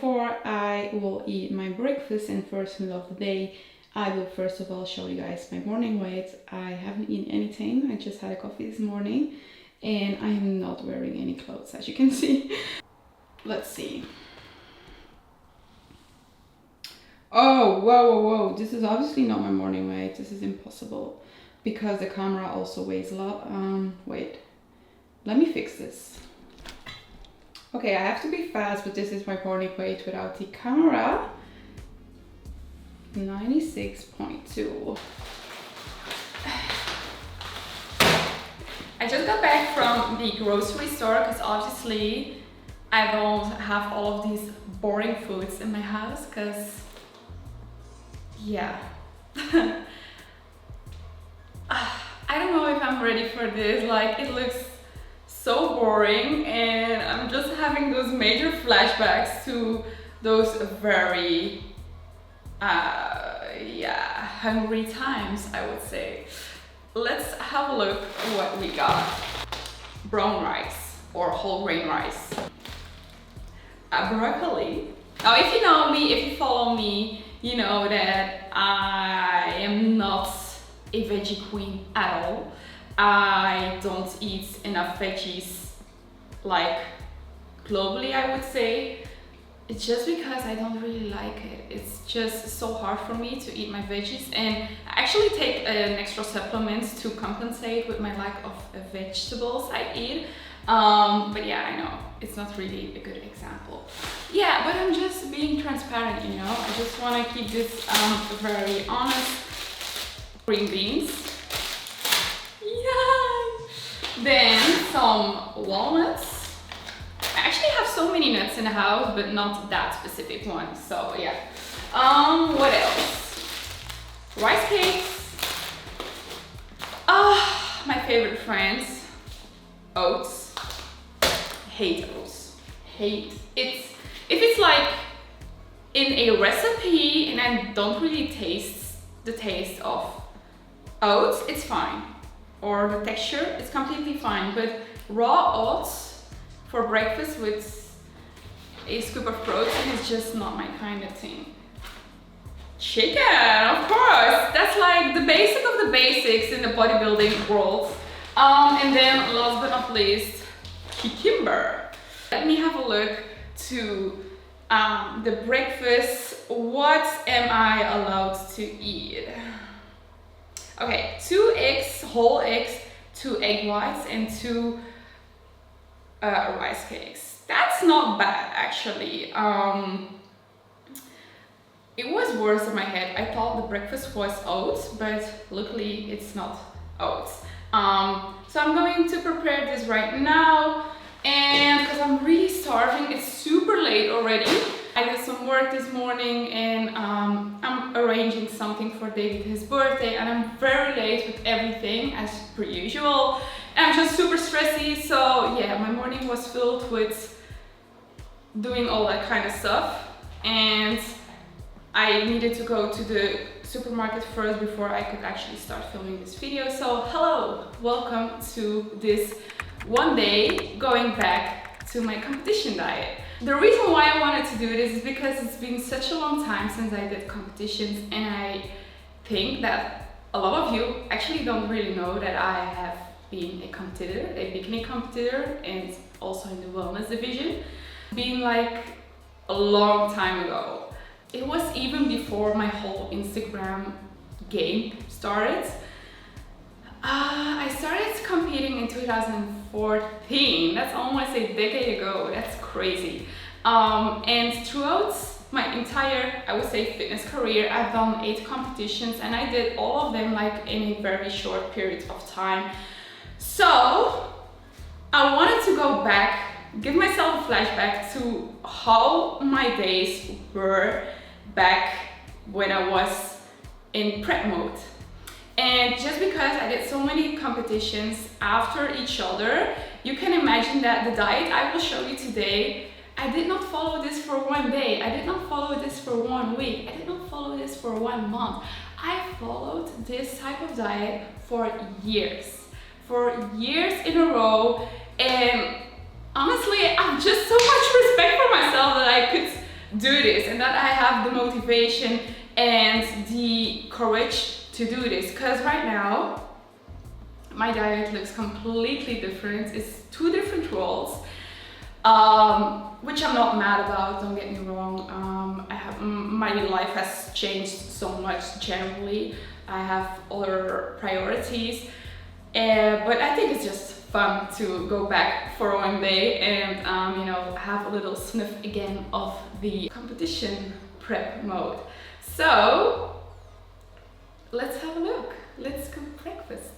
before I will eat my breakfast and first meal of the day, I will first of all show you guys my morning weight. I haven't eaten anything, I just had a coffee this morning and I am not wearing any clothes, as you can see. Let's see. Oh, whoa, this is obviously not my morning weight. This is impossible because the camera also weighs a lot. Wait, let me fix this. Okay, I have to be fast, but this is my morning weight without the camera. 96.2. I just got back from the grocery store because obviously I don't have all of these boring foods in my house because, yeah. I don't know if I'm ready for this. Like, it looks so boring and I'm just having those major flashbacks to those very hungry times, I would say. Let's have a look at what we got. Brown rice or whole grain rice. Broccoli. Now, if you know me, if you follow me, you know that I am not a veggie queen at all. I don't eat enough veggies, like globally, I would say. It's just because I don't really like it. It's just so hard for me to eat my veggies, and I actually take an extra supplement to compensate with my lack of vegetables I eat. But yeah, I know it's not really a good example. Yeah, but I'm just being transparent, you know. I just want to keep this very honest. Green beans. Yay! Then some walnuts. I actually have so many nuts in the house, but not that specific one. So yeah. What else? Rice cakes. My favorite friends. Oats. Hate oats. Hate. If it's like in a recipe and I don't really taste the taste of oats, it's fine. Or the texture, it's completely fine. But raw oats for breakfast with a scoop of protein is just not my kind of thing. Chicken, of course. That's like the basic of the basics in the bodybuilding world. And then last but not least, cucumber. Let me have a look to the breakfast. What am I allowed to eat? Okay, 2 eggs, whole eggs, 2 egg whites, and 2 rice cakes. That's not bad, actually. It was worse in my head. I thought the breakfast was oats, but luckily it's not oats. So I'm going to prepare this right now, and because I'm really starving, it's super late already. I did some work this morning and I'm arranging something for David, his birthday, and I'm very late with everything as per usual. And I'm just super stressy, so yeah, my morning was filled with doing all that kind of stuff. And I needed to go to the supermarket first before I could actually start filming this video. So hello, welcome to this one day going back to my competition diet. The reason why I wanted to do this is because it's been such a long time since I did competitions, and I think that a lot of you actually don't really know that I have been a competitor, a bikini competitor, and also in the wellness division, being like a long time ago. It was even before my whole Instagram game started. I started competing in 2014. That's almost a decade ago. That's crazy. And throughout my entire, I would say, fitness career, I've done 8 competitions, and I did all of them like in a very short period of time. So I wanted to go back, give myself a flashback to how my days were back when I was in prep mode. And just because I did so many competitions after each other, you can imagine that the diet I will show you today, I did not follow this for one day, I did not follow this for 1 week, I did not follow this for 1 month. I followed this type of diet for years in a row, and honestly, I have just so much respect for myself that I could do this and that I have the motivation and the courage to do this, because right now my diet looks completely different. It's two different worlds, which I'm not mad about, don't get me wrong. My life has changed so much generally. I have other priorities, but I think it's just fun to go back for one day and you know, have a little sniff again of the competition prep mode. So let's have a look. Let's cook breakfast.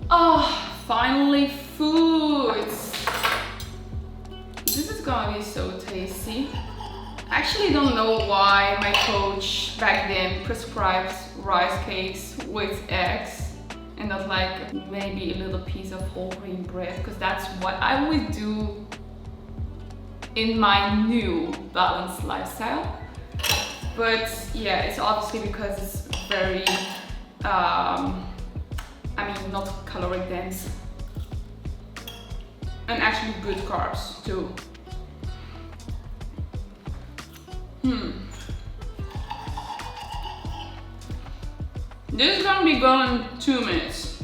Oh, finally food! This is gonna be so tasty. I actually don't know why my coach back then prescribed rice cakes with eggs and not like maybe a little piece of whole grain bread, because that's what I would do in my new balanced lifestyle. But yeah, it's obviously because it's very not calorie dense, and actually good carbs too. This is gonna be gone in 2 minutes.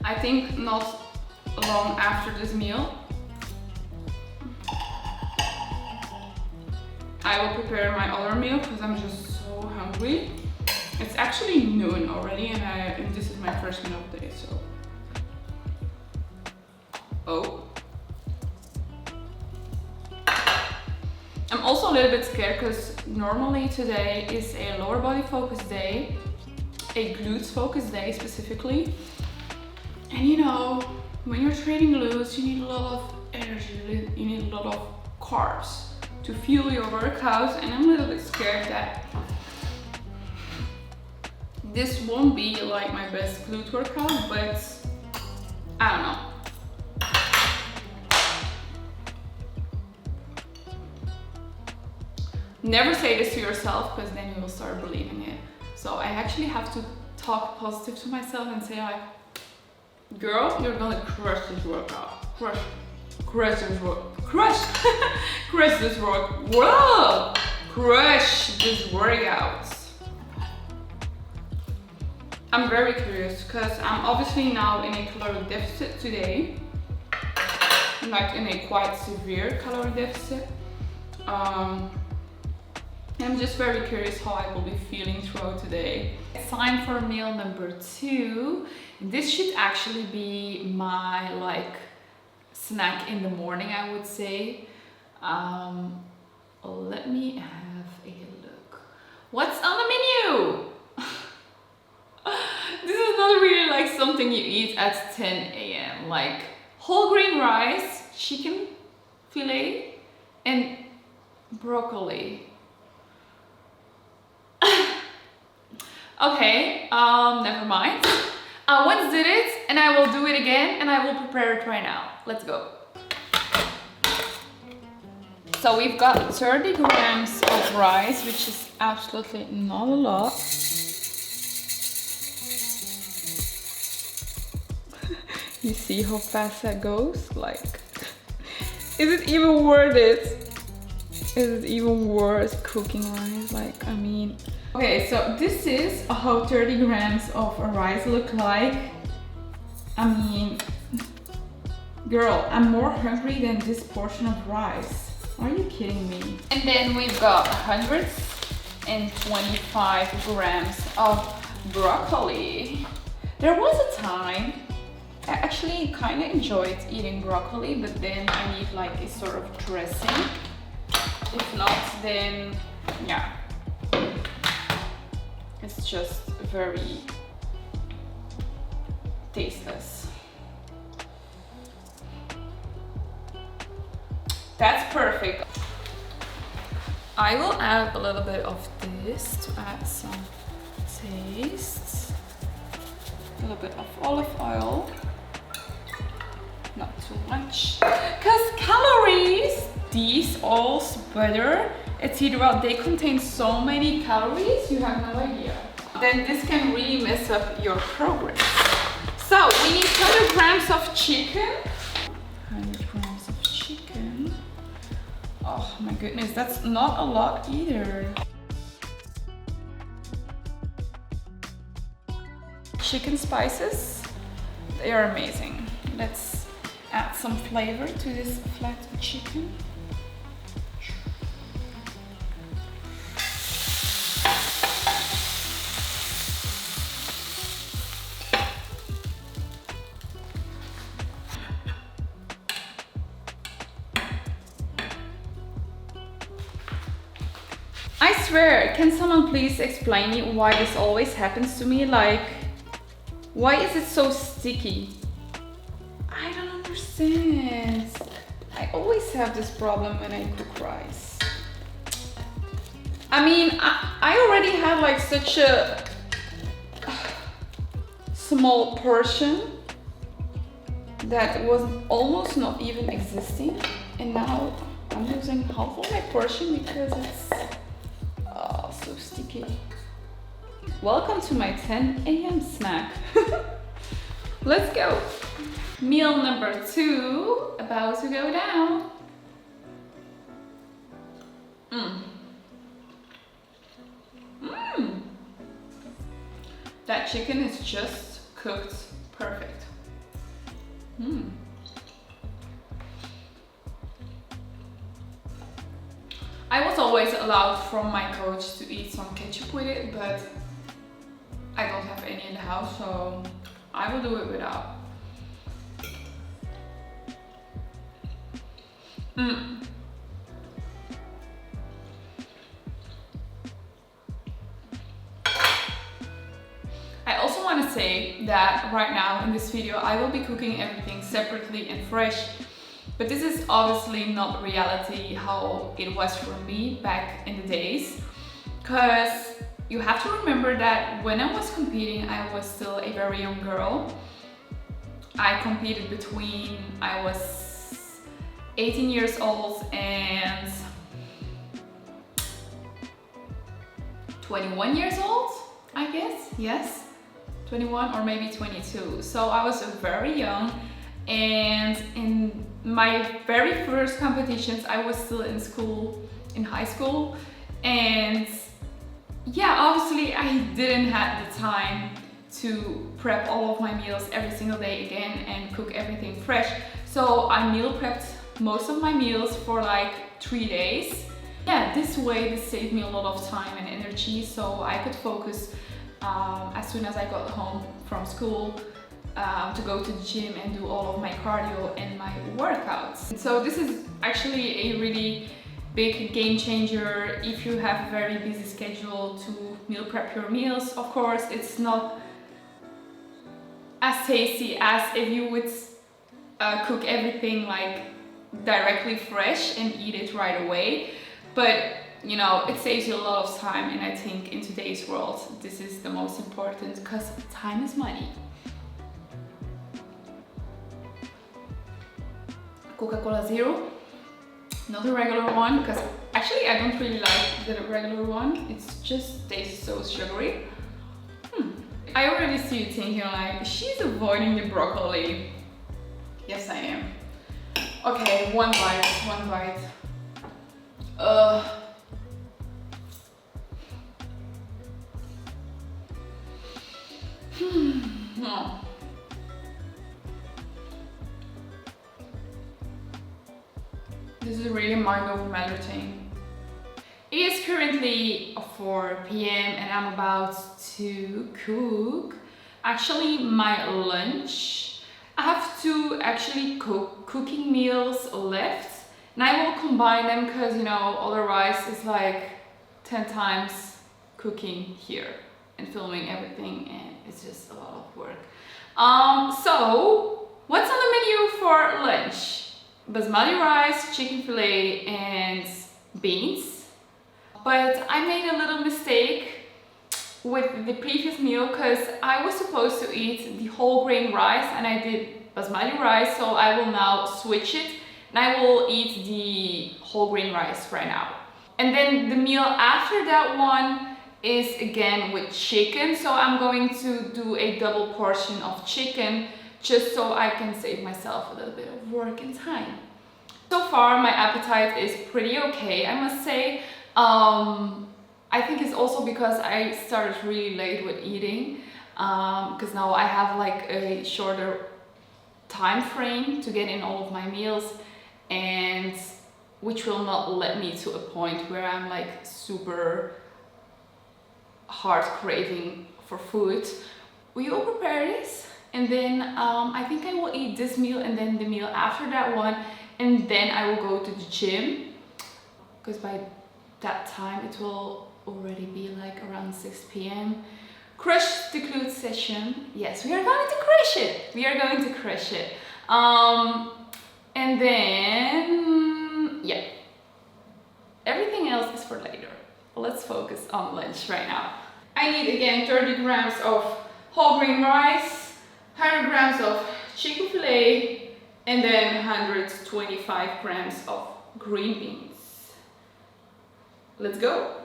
I think not long after this meal I will prepare my other meal, because I'm just so hungry. It's actually noon already, and this is my first meal of the day, so. Oh. I'm also a little bit scared because normally today is a lower body focus day, a glutes focus day specifically. And you know, when you're training glutes, you need a lot of energy, you need a lot of carbs to fuel your workouts, and I'm a little bit scared that this won't be like my best glute workout, but I don't know. Never say this to yourself, because then you will start believing it. So I actually have to talk positive to myself and say like, girl, you're gonna crush this workout. Crush this workout. I'm very curious because I'm obviously now in a caloric deficit today, like in a quite severe caloric deficit. I'm just very curious how I will be feeling throughout today. It's time for meal number 2. This should actually be my like snack in the morning, I would say. Let me have a look. What's on the menu? This is not really like something you eat at 10 a.m. Like whole grain rice, chicken fillet, and broccoli. Okay, never mind. I once did it and I will do it again, and I will prepare it right now. Let's go. So we've got 30 grams of rice, which is absolutely not a lot. You see how fast that goes? Like, is it even worth it? Is it even worth cooking rice? Like, I mean... Okay, so this is how 30 grams of rice look like. I mean, girl, I'm more hungry than this portion of rice. Are you kidding me? And then we've got 125 grams of broccoli. There was a time I actually kind of enjoyed eating broccoli, but then I need like a sort of dressing. If not, then yeah, it's just very tasteless. That's perfect. I will add a little bit of this to add some taste. A little bit of olive oil. Not too much. Because calories, these oils, butter, etc., they contain so many calories, you have no idea. Then this can really mess up your progress. So we need 100 grams of chicken. 100 grams of chicken. Oh my goodness, that's not a lot either. Chicken spices, they are amazing. Let's add some flavor to this flat chicken. I swear, can someone please explain me why this always happens to me? Like, why is it so sticky? I don't understand. I always have this problem when I cook rice. I mean, I already had like such a small portion that was almost not even existing. And now I'm using half of my portion because it's so sticky. Welcome to my 10 a.m. snack. Let's go. Meal number 2 about to go down. That chicken is just cooked perfect. I was always allowed from my coach to eat some ketchup with it, but I don't have any in the house, so I will do it without. I also want to say that right now in this video I will be cooking everything separately and fresh, but this is obviously not reality how it was for me back in the days, because you have to remember that when I was competing I was still a very young girl. I competed between I was 18 years old and 21 years old, I guess. Yes, 21 or maybe 22. So I was very young, and in my very first competitions I was still in school, in high school, and yeah, obviously I didn't have the time to prep all of my meals every single day again and cook everything fresh. So I meal prepped most of my meals for like 3 days. Yeah, this way this saved me a lot of time and energy, so I could focus as soon as I got home from school to go to the gym and do all of my cardio and my workouts. So this is actually a really big game changer if you have a very busy schedule to meal prep your meals. Of course, it's not as tasty as if you would cook everything like directly fresh and eat it right away, but you know, it saves you a lot of time, and I think in today's world this is the most important, because time is money. Coca-Cola Zero, not a regular one, because actually I don't really like the regular one. It's just tastes so sugary. I already see you thinking like, she's avoiding the broccoli. Yes, I am. Okay, one bite. No. This is really Myprotein. It is currently 4 p.m. and I'm about to cook actually my lunch. I have two actually cooking meals left, and I will combine them because, you know, otherwise it's like 10 times cooking here and filming everything, and it's just a lot of work. So what's on the menu for lunch? Basmati rice, chicken fillet, and beans. But I made a little mistake with the previous meal because I was supposed to eat the whole grain rice and I did basmati rice, so I will now switch it and I will eat the whole grain rice right now. And then the meal after that one is again with chicken, so I'm going to do a double portion of chicken just so I can save myself a little bit of work and time. So far my appetite is pretty okay, I must say. I think it's also because I started really late with eating, because now I have like a shorter time frame to get in all of my meals, and which will not let me to a point where I'm like super hard craving for food. We will prepare this, and then I think I will eat this meal and then the meal after that one, and then I will go to the gym, because by that time it will already be like around 6 p.m. Crush the glute session. Yes, we are going to crush it. We are going to crush it. And then, yeah, everything else is for later. Let's focus on lunch right now. I need again 30 grams of whole grain rice, 100 grams of chicken fillet, and then 125 grams of green beans. Let's go.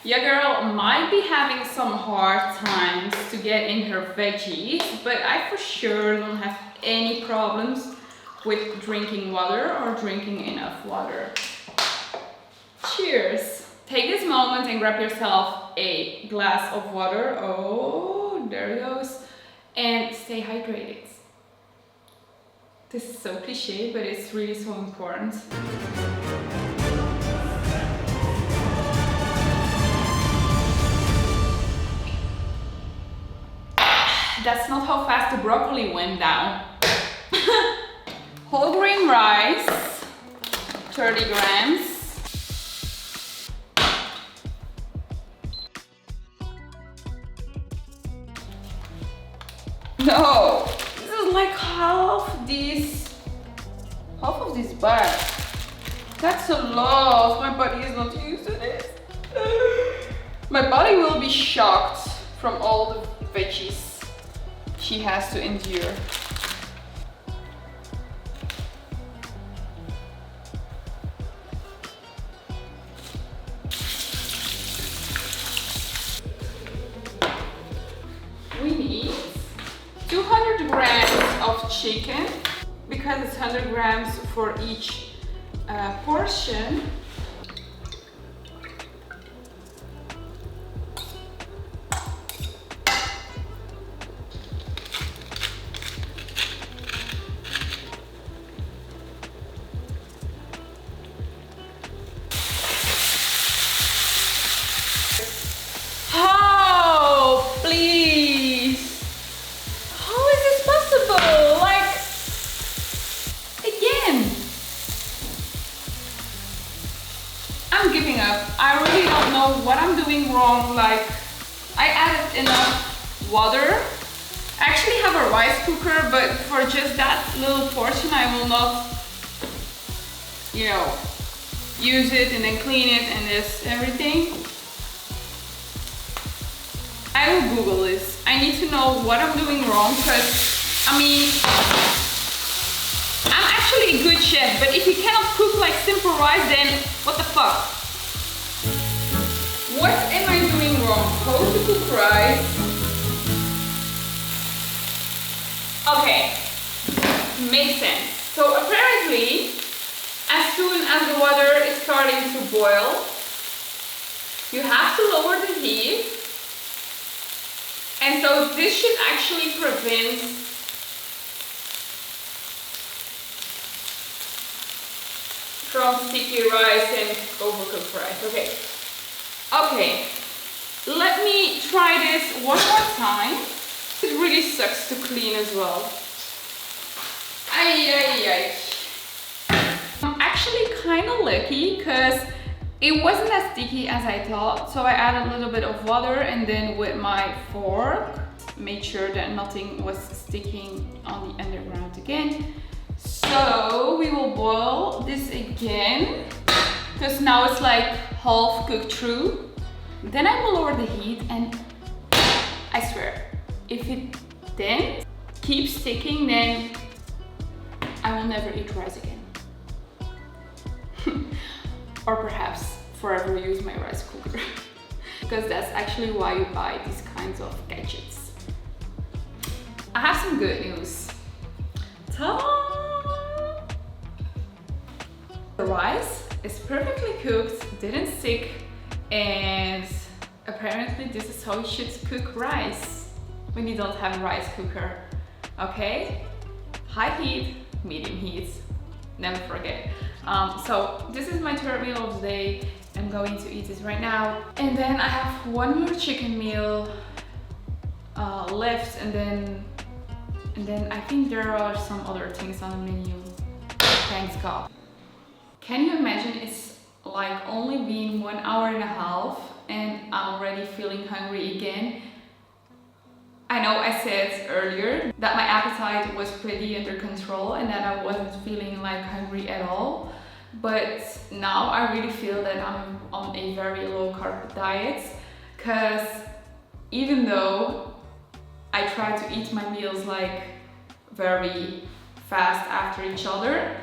Your girl might be having some hard times to get in her veggies, but I for sure don't have any problems with drinking water or drinking enough water. Cheers! Take this moment and grab yourself a glass of water. Oh, there it goes. And stay hydrated. This is so cliche, but it's really so important. That's not how fast the broccoli went down. Whole grain rice, 30 grams. No, this is like half of this bag. That's a lot. My body is not used to this. My body will be shocked from all the veggies she has to endure. We need 200 grams of chicken, because it's 100 grams for each portion. I'm giving up. I really don't know what I'm doing wrong. Like, I added enough water. I actually have a rice cooker, but for just that little portion I will not, you know, use it and then clean it and this everything. I will Google this. I need to know what I'm doing wrong, because I mean, I'm actually a good chef, but if you cannot cook like simple rice, then what the fuck? What am I doing wrong? How to cook rice? Okay, makes sense. So apparently, as soon as the water is starting to boil, you have to lower the heat. And so this should actually prevent from sticky rice and overcooked rice. Okay. Okay. Let me try this one more time. It really sucks to clean as well. Ay, ay, ay. I'm actually kind of lucky because it wasn't as sticky as I thought. So I added a little bit of water and then with my fork, made sure that nothing was sticking on the underground again. So we will boil this again because now it's like half cooked through. Then I will lower the heat and I swear, if it then keeps sticking, then I will never eat rice again. Or perhaps forever use my rice cooker. Because that's actually why you buy these kinds of gadgets. I have some good news. Ta-da! The rice is perfectly cooked, didn't stick, and apparently this is how you should cook rice when you don't have a rice cooker. Okay? High heat, medium heat, never forget. So this is my third meal of the day. I'm going to eat this right now. And then I have one more chicken meal left, and then I think there are some other things on the menu. Thanks God. Can you imagine it's like only been 1 hour and a half and I'm already feeling hungry again? I know I said earlier that my appetite was pretty under control and that I wasn't feeling like hungry at all. But now I really feel that I'm on a very low carb diet, because even though I try to eat my meals like very fast after each other,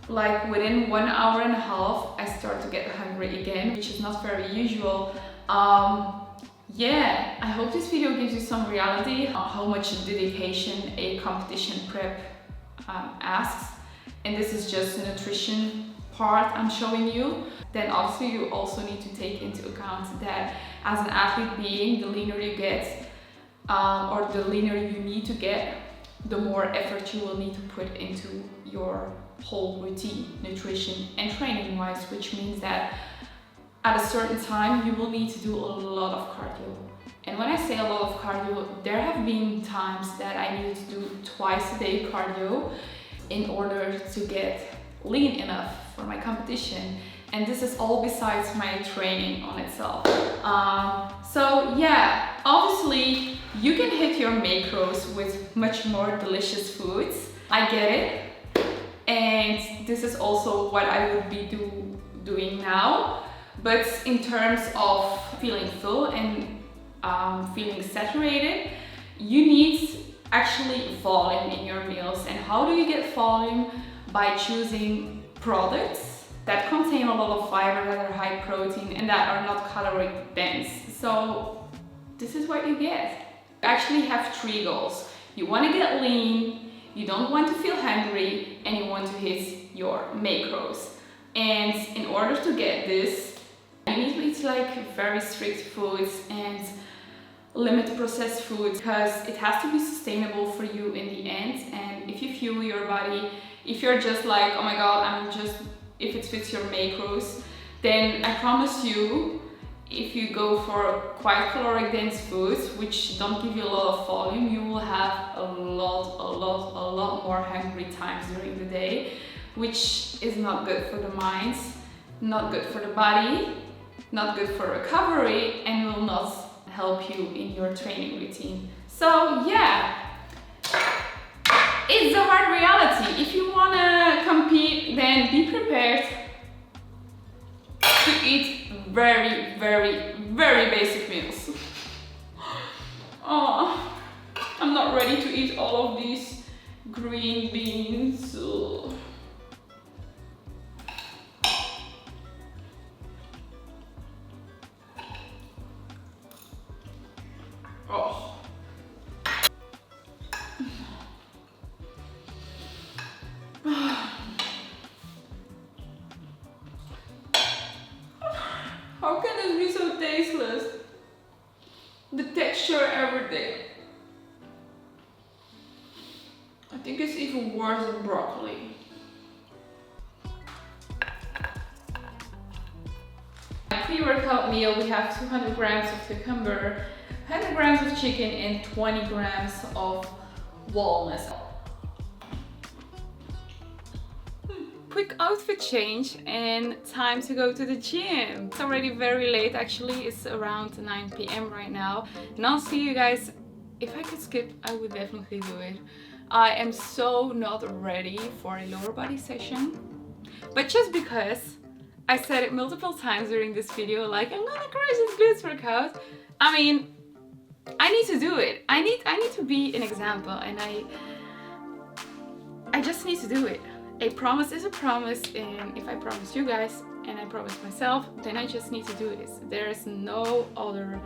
like within 1 hour and a half I start to get hungry again, which is not very usual. Yeah, I hope this video gives you some reality on how much dedication a competition prep asks. And this is just the nutrition part I'm showing you. Then obviously you also need to take into account that as an athlete being, the leaner you get, or the leaner you need to get, the more effort you will need to put into your whole routine, nutrition and training wise, which means that at a certain time you will need to do a lot of cardio. And when I say a lot of cardio, there have been times that I needed to do twice a day cardio in order to get lean enough for my competition. And this is all besides my training on itself. So yeah, obviously you can hit your macros with much more delicious foods. I get it. And this is also what I would be doing now. But in terms of feeling full and feeling saturated, you need actually volume in your meals. And how do you get volume? By choosing products that contain a lot of fiber, that are high protein and that are not caloric dense. So this is what you get. You actually have 3 goals. You want to get lean, you don't want to feel hungry, and you want to hit your macros. And in order to get this, you need to eat like very strict foods and limit processed foods, because it has to be sustainable for you in the end. And if you fuel your body, if you're just like, oh my god, if it fits your macros, then I promise you, if you go for quite caloric dense foods which don't give you a lot of volume, you will have a lot more hungry times during the day, which is not good for the mind, not good for the body, not good for recovery, and will not help you in your training routine. So yeah, it's the hard reality. If you wanna compete, then be prepared to eat very basic meals. Oh, I'm not ready to eat all of these green beans. Ugh. Oh. How can this be so tasteless? The texture, everything. I think it's even worse than broccoli. My pre-workout meal, we have 200 grams of cucumber, 100 grams of chicken and 20 grams of walnuts. Quick outfit change and time to go to the gym. It's already very late, actually. It's around 9 p.m. right now. And I'll see you guys. If I could skip, I would definitely do it. I am so not ready for a lower body session. But just because I said it multiple times during this video, like, I'm gonna crush this glutes workout. I mean, I need to do it. I need to be an example, and I just need to do it. A promise is a promise, and if I promise you guys and I promise myself, then I just need to do this. There is no other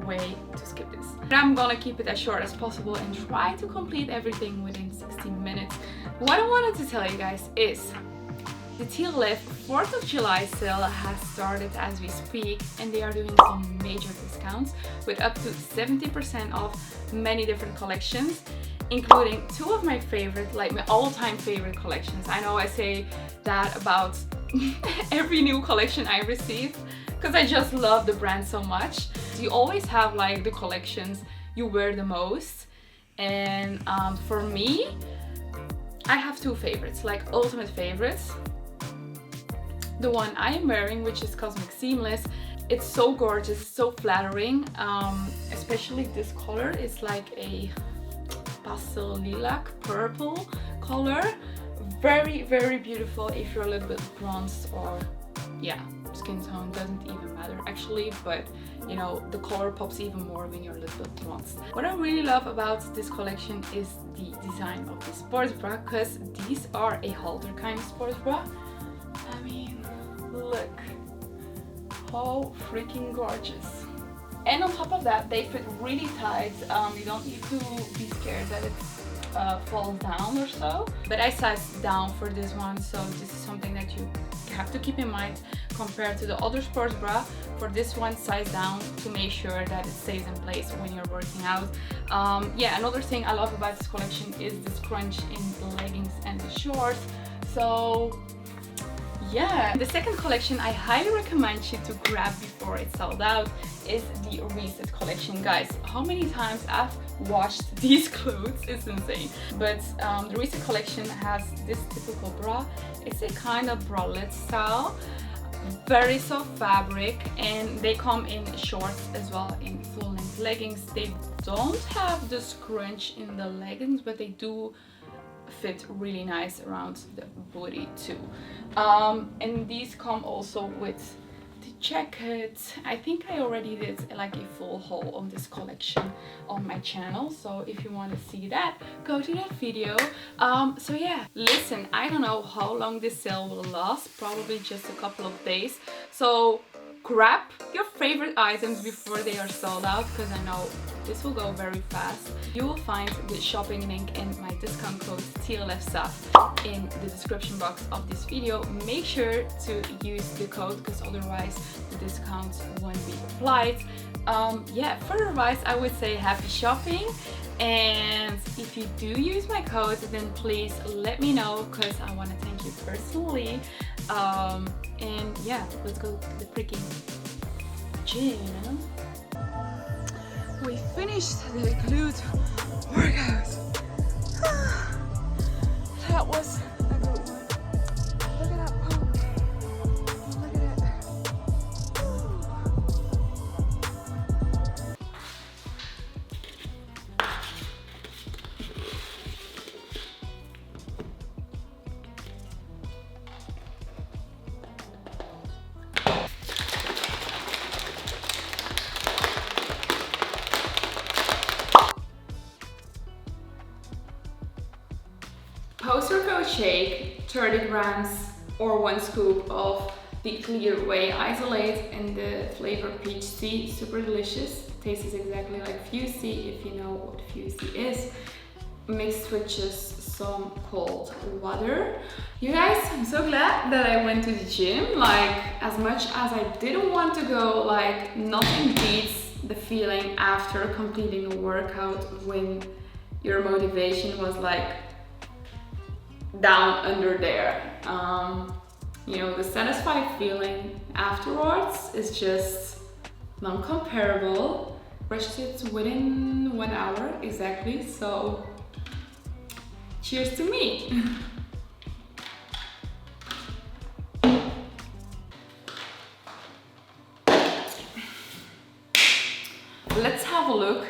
way to skip this. But I'm gonna keep it as short as possible and try to complete everything within 16 minutes. What I wanted to tell you guys is the TLF 4th of July sale has started as we speak, and they are doing some major discounts with up to 70% off many different collections, including two of my favorite, like my all-time favorite collections. I know I say that about every new collection I receive because I just love the brand so much. You always have like the collections you wear the most, and for me, I have two favorites, like ultimate favorites. The one I am wearing, which is Cosmic Seamless. It's so gorgeous, so flattering, especially this color. It's like a pastel lilac purple color. Very, very beautiful if you're a little bit bronzed, or yeah, skin tone doesn't even matter actually, but you know, the color pops even more when you're a little bit bronzed. What I really love about this collection is the design of the sports bra, because these are a halter kind of sports bra. I mean, look how freaking gorgeous. And on top of that, they fit really tight. You don't need to be scared that it falls down or so. But I sized down for this one, so this is something that you have to keep in mind compared to the other sports bra. For this one, size down to make sure that it stays in place when you're working out. Yeah, another thing I love about this collection is the scrunch in the leggings and the shorts. So yeah, the second collection I highly recommend you to grab before it's sold out is the Reset collection. Guys, how many times I've washed these clothes, it's insane. But the Reset collection has this typical bra. It's a kind of bralette style, very soft fabric, and they come in shorts as well, in full length leggings. They don't have the scrunch in the leggings, but they do fit really nice around the booty too. And these come also with the jacket. I think I already did like a full haul on this collection on my channel, so if you want to see that, go to that video. So yeah, listen, I don't know how long this sale will last, probably just a couple of days, so grab your favorite items before they are sold out, because I know this will go very fast. You will find the shopping link and my discount code TLF SALE in the description box of this video. Make sure to use the code, because otherwise the discount won't be applied. Yeah, furtherwise I would say happy shopping, and if you do use my code, then please let me know, because I want to thank you personally. And yeah, let's go to the freaking gym. We finished the glute workout. That was a good one. Look at that pump. Look at it. Post-workout shake, 30 grams or 1 scoop of the clear whey isolate and the flavor peach tea, super delicious. Tastes exactly like Fusey, if you know what Fusey is, mixed with just some cold water. You guys, I'm so glad that I went to the gym. Like, as much as I didn't want to go, like, nothing beats the feeling after completing a workout when your motivation was like down under there. You know, the satisfied feeling afterwards is just non-comparable. brushed it within 1 hour exactly, so cheers to me. Let's have a look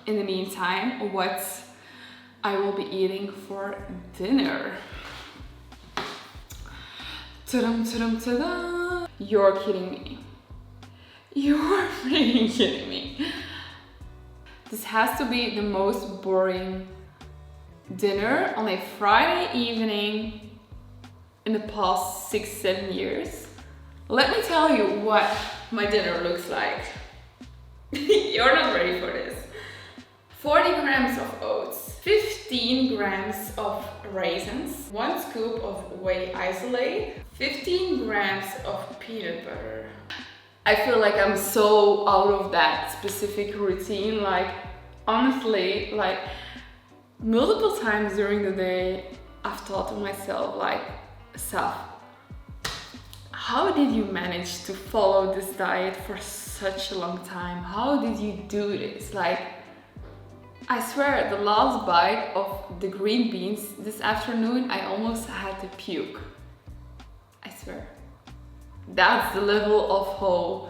in the meantime what I will be eating for dinner. Ta-dum, ta-dum, ta-da! You're kidding me. You're freaking kidding me. This has to be the most boring dinner on a Friday evening in the past 6-7 years. Let me tell you what my dinner looks like. You're not ready for this. 40 grams of oats, 15 grams of raisins, 1 scoop of whey isolate, 15 grams of peanut butter. I feel like I'm so out of that specific routine. Like, honestly, like multiple times during the day, I've thought to myself, like, Sav, how did you manage to follow this diet for such a long time? How did you do this? Like, I swear, the last bite of the green beans this afternoon, I almost had to puke. I swear. That's the level of how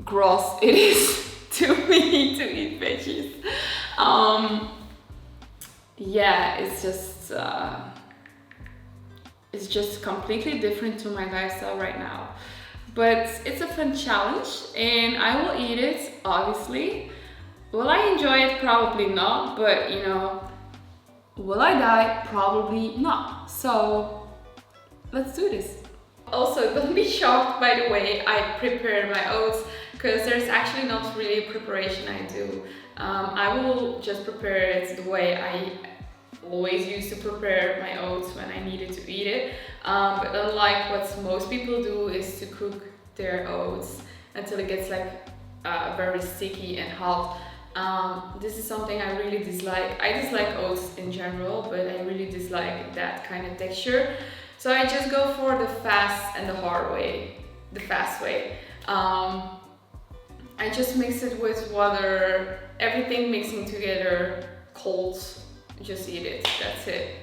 gross it is to me to eat veggies. Yeah, it's just completely different to my lifestyle right now. But it's a fun challenge and I will eat it, obviously. Will I enjoy it? Probably not, but you know, will I die? Probably not. So let's do this. Also, don't be shocked by the way I prepare my oats, because there's actually not really a preparation I do. I will just prepare it the way I always used to prepare my oats when I needed to eat it. But unlike what most people do is to cook their oats until it gets like very sticky and hot. This is something I really dislike. I dislike oats in general, but I really dislike that kind of texture. So I just go for the fast and the hard way, the fast way. I just mix it with water, everything mixing together, cold, just eat it, that's it.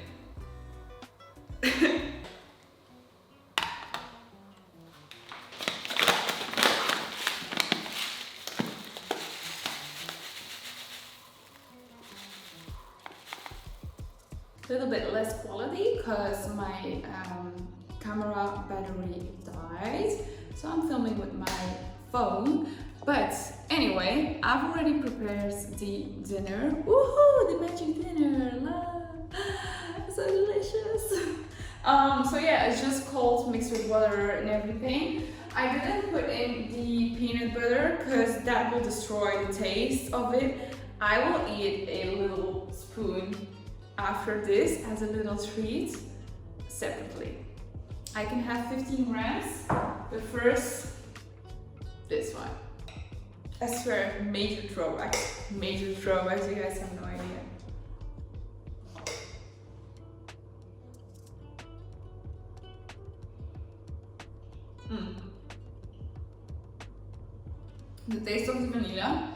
A little bit less quality because my camera battery died, so I'm filming with my phone. But anyway, I've already prepared the dinner. Woohoo, the magic dinner! So delicious. So yeah, it's just cold mixed with water and everything. I didn't put in the peanut butter because that will destroy the taste of it. I will eat a little spoon after this as a little treat separately. I can have 15 grams, but first this one. I swear, major throwbacks, you guys have no idea. The taste of the vanilla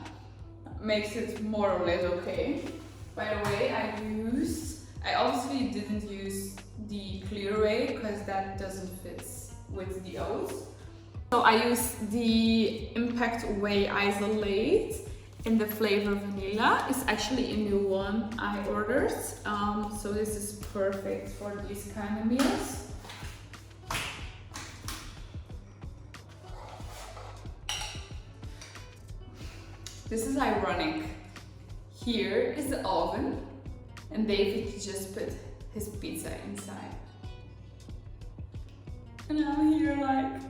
makes it more or less okay. By the way, I obviously didn't use the clear whey because that doesn't fit with the oats. So I used the Impact Whey Isolate in the flavor vanilla. It's actually a new one I ordered. So this is perfect for these kind of meals. This is ironic. Here is the oven and David just put his pizza inside. And I'm here like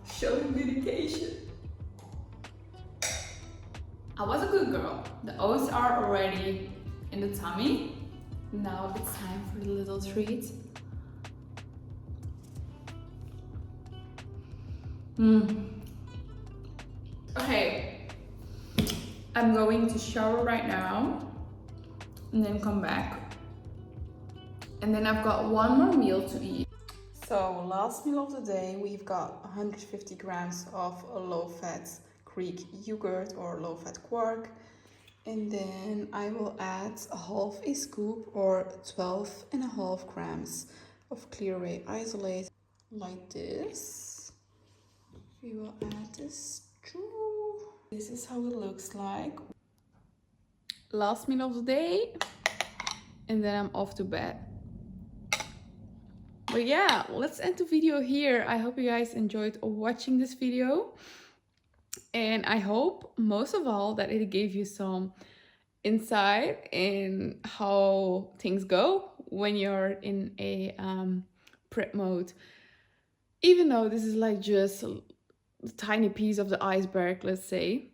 showing dedication. I was a good girl. The oats are already in the tummy. Now it's time for the little treat. Okay, I'm going to shower right now and then come back. And then I've got one more meal to eat. So last meal of the day, we've got 150 grams of low-fat Greek yogurt or low-fat quark. And then I will add half a scoop or 12.5 grams of clear whey isolate, like this. We will add this too. This is how it looks like. Last meal of the day, and then I'm off to bed. But yeah, let's end the video here. I hope you guys enjoyed watching this video, and I hope most of all that it gave you some insight in how things go when you're in a prep mode. Even though this is like just a tiny piece of the iceberg, let's say.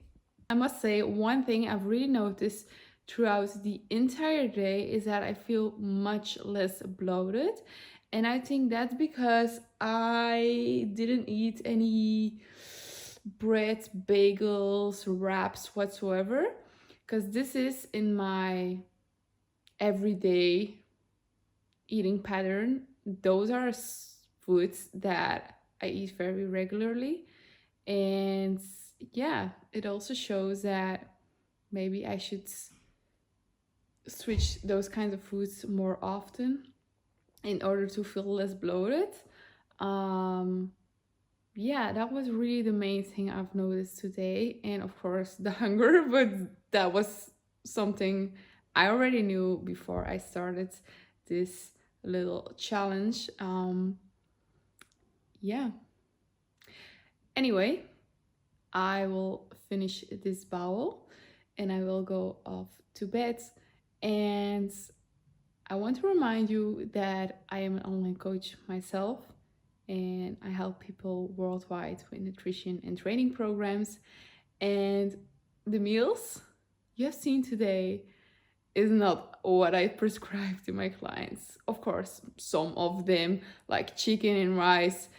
I must say, one thing I've really noticed throughout the entire day is that I feel much less bloated. And I think that's because I didn't eat any bread, bagels, wraps whatsoever. Because this is in my everyday eating pattern. Those are foods that I eat very regularly. And yeah, it also shows that maybe I should switch those kinds of foods more often in order to feel less bloated. Yeah, that was really the main thing I've noticed today. And of course, the hunger, but that was something I already knew before I started this little challenge. Yeah. Anyway, I will finish this bowl and I will go off to bed. And I want to remind you that I am an online coach myself, and I help people worldwide with nutrition and training programs. And the meals you have seen today is not what I prescribe to my clients. Of course, some of them, like chicken and rice,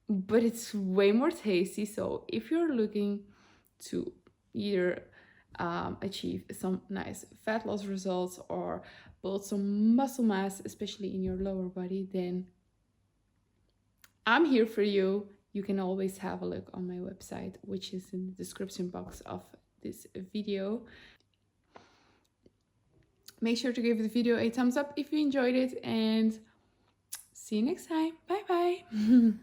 but it's way more tasty. So if you're looking to either achieve some nice fat loss results or build some muscle mass, especially in your lower body, then I'm here for you. You can always have a look on my website, which is in the description box of this video. Make sure to give the video a thumbs up if you enjoyed it, and see you next time. Bye bye.